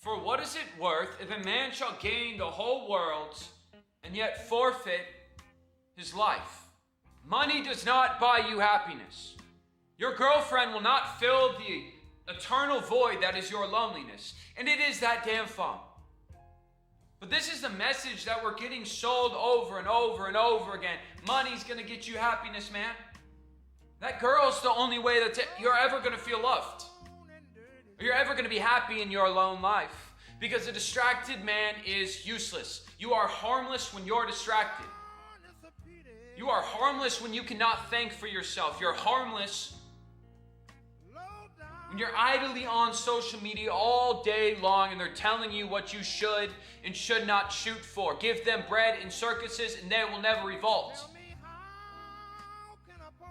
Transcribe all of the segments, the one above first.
For what is it worth if a man shall gain the whole world and yet forfeit his life? Money does not buy you happiness. Your girlfriend will not fill the eternal void that is your loneliness. And it is that damn phone. But this is the message that we're getting sold over and over and over again. Money's going to get you happiness, man. That girl's the only way that you're ever going to feel loved. Or you're ever going to be happy in your alone life. Because a distracted man is useless. You are harmless when you're distracted. You are harmless when you cannot think for yourself. You're harmless when you're idly on social media all day long and they're telling you what you should and should not shoot for. Give them bread in circuses and they will never revolt.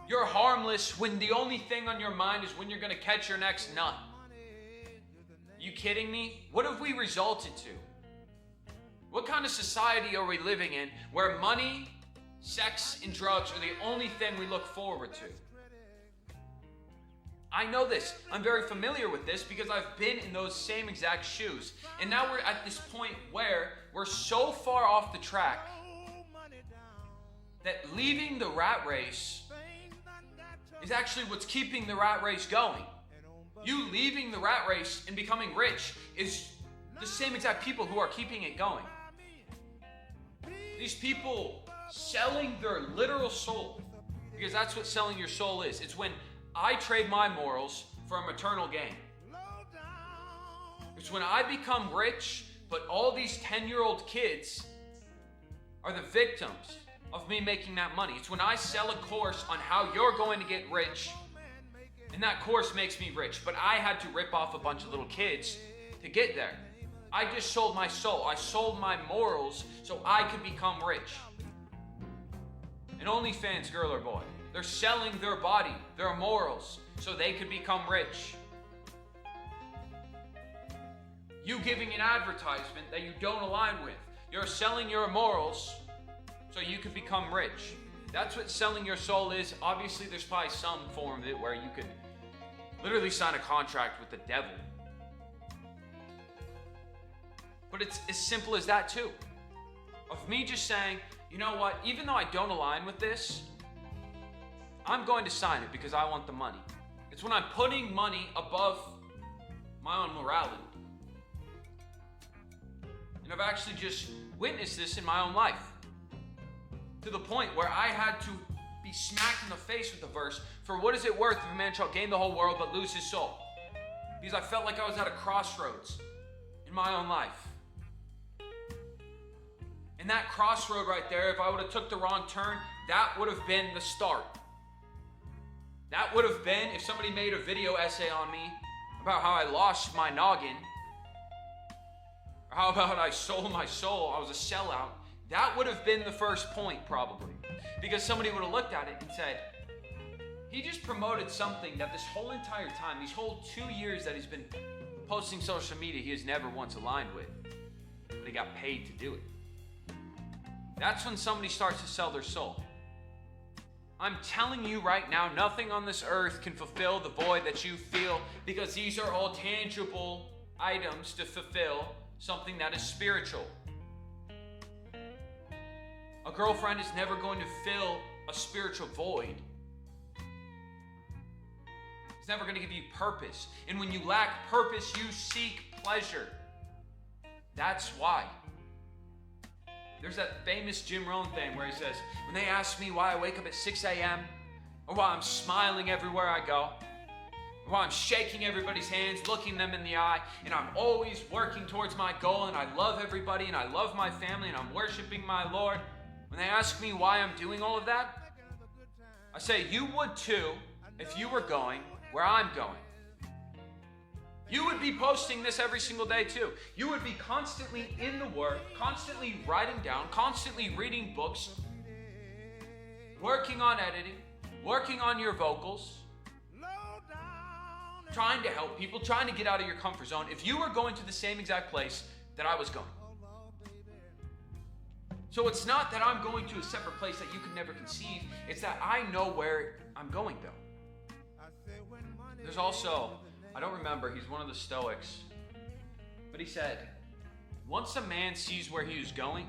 You're harmless when the only thing on your mind is when you're going to catch your next nut. Are you kidding me? What have we resulted to? What kind of society are we living in where money, sex, and drugs are the only thing we look forward to? I know this. I'm very familiar with this because I've been in those same exact shoes. And now we're at this point where we're so far off the track that leaving the rat race is actually what's keeping the rat race going. You leaving the rat race and becoming rich is the same exact people who are keeping it going. These people selling their literal soul, because that's what selling your soul is. It's when I trade my morals for a maternal gain. It's when I become rich, but all these 10-year-old kids are the victims of me making that money. It's when I sell a course on how you're going to get rich, and that course makes me rich, but I had to rip off a bunch of little kids to get there. I just sold my soul. I sold my morals so I could become rich. An OnlyFans girl or boy, they're selling their body, their morals, so they could become rich. You giving an advertisement that you don't align with. You're selling your morals so you could become rich. That's what selling your soul is. Obviously, there's probably some form of it where you could literally sign a contract with the devil. But it's as simple as that too. Of me just saying, you know what, even though I don't align with this, I'm going to sign it because I want the money. It's when I'm putting money above my own morality. And I've actually just witnessed this in my own life. To the point where I had to be smacked in the face with the verse, for what is it worth if a man shall gain the whole world but lose his soul? Because I felt like I was at a crossroads in my own life. And that crossroad right there, if I would have took the wrong turn, that would have been the start. That would have been if somebody made a video essay on me about how I lost my noggin, or how about I sold my soul, I was a sellout. That would have been the first point probably. Because somebody would have looked at it and said, he just promoted something that this whole entire time, these whole 2 years that he's been posting social media, he has never once aligned with. But he got paid to do it. That's when somebody starts to sell their soul. I'm telling you right now, nothing on this earth can fulfill the void that you feel, because these are all tangible items to fulfill something that is spiritual. A girlfriend is never going to fill a spiritual void. It's never going to give you purpose. And when you lack purpose, you seek pleasure. That's why. There's that famous Jim Rohn thing where he says, when they ask me why I wake up at 6 a.m., or why I'm smiling everywhere I go, or why I'm shaking everybody's hands, looking them in the eye, and I'm always working towards my goal, and I love everybody, and I love my family, and I'm worshiping my Lord, when they ask me why I'm doing all of that, I say, you would too if you were going where I'm going. You would be posting this every single day too. You would be constantly in the Word, constantly writing down, constantly reading books, working on editing, working on your vocals, trying to help people, trying to get out of your comfort zone. If you were going to the same exact place that I was going. So it's not that I'm going to a separate place that you could never conceive. It's that I know where I'm going though. There's also, I don't remember, he's one of the Stoics. But he said, once a man sees where he is going,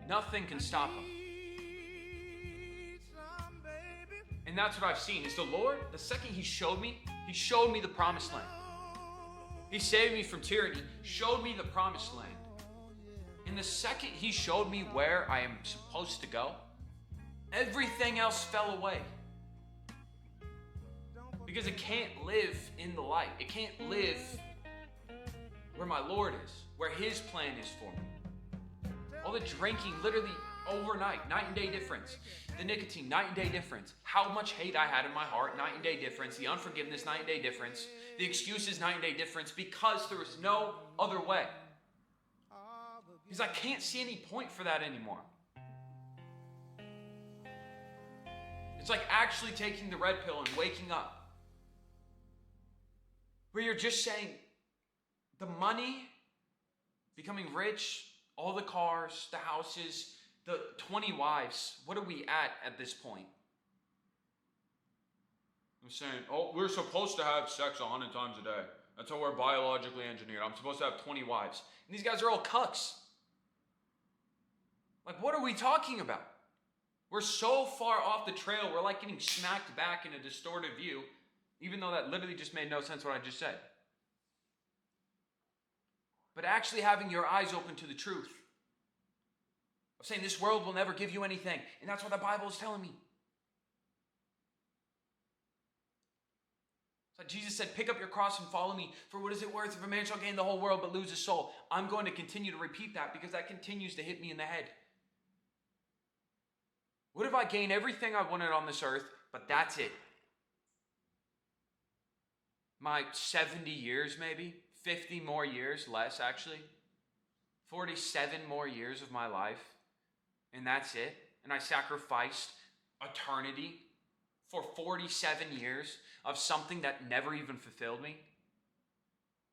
nothing can stop him. And that's what I've seen, is the Lord, the second he showed me the promised land. He saved me from tyranny, showed me the promised land. And the second he showed me where I am supposed to go, everything else fell away. Because it can't live in the light. It can't live where my Lord is, where his plan is for me. All the drinking, literally overnight, night and day difference. The nicotine, night and day difference. How much hate I had in my heart, night and day difference. The unforgiveness, night and day difference. The excuses, night and day difference, because there was no other way. Because I can't see any point for that anymore. It's like actually taking the red pill and waking up, where you're just saying, the money, becoming rich, all the cars, the houses, the 20 wives, what are we at this point? I'm saying, oh, we're supposed to have sex 100 times a day. That's how we're biologically engineered. I'm supposed to have 20 wives. And these guys are all cucks. Like, what are we talking about? We're so far off the trail, we're like getting smacked back in a distorted view, even though that literally just made no sense what I just said. But actually having your eyes open to the truth. Of saying this world will never give you anything. And that's what the Bible is telling me. So Jesus said, pick up your cross and follow me. For what is it worth if a man shall gain the whole world but lose his soul? I'm going to continue to repeat that because that continues to hit me in the head. What if I gain everything I wanted on this earth, but that's it? My 70 years maybe, 50 more years, less actually, 47 more years of my life, and that's it. And I sacrificed eternity for 47 years of something that never even fulfilled me.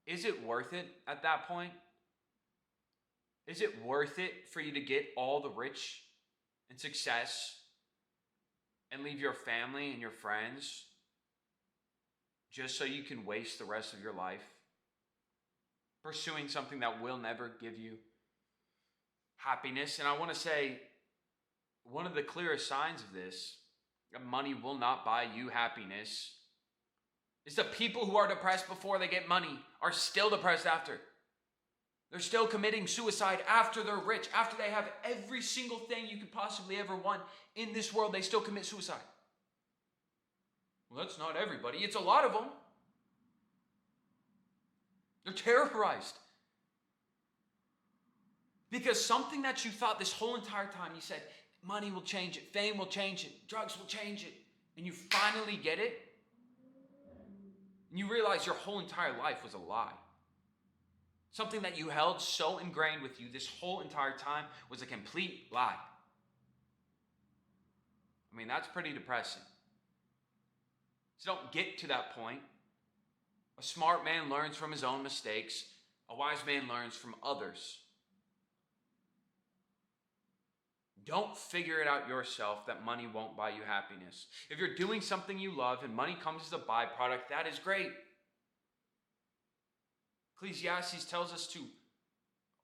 Is it worth it at that point? Is it worth it for you to get all the rich and success and leave your family and your friends just so you can waste the rest of your life pursuing something that will never give you happiness? And I want to say, one of the clearest signs of this, that money will not buy you happiness, is the people who are depressed before they get money are still depressed after. They're still committing suicide after they're rich, after they have every single thing you could possibly ever want in this world. They still commit suicide. Well, that's not everybody. It's a lot of them. They're terrorized. Because something that you thought this whole entire time, you said, money will change it, fame will change it, drugs will change it, and you finally get it, and you realize your whole entire life was a lie. Something that you held so ingrained with you this whole entire time was a complete lie. I mean, that's pretty depressing. So don't get to that point. A smart man learns from his own mistakes. A wise man learns from others. Don't figure it out yourself that money won't buy you happiness. If you're doing something you love and money comes as a byproduct, that is great. Ecclesiastes tells us to,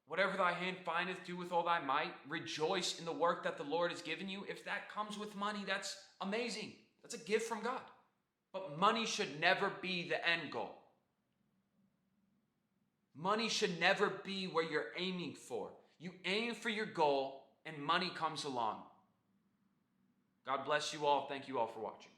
whatever thy hand findeth, do with all thy might. Rejoice in the work that the Lord has given you. If that comes with money, that's amazing. That's a gift from God. But money should never be the end goal. Money should never be where you're aiming for. You aim for your goal and money comes along. God bless you all. Thank you all for watching.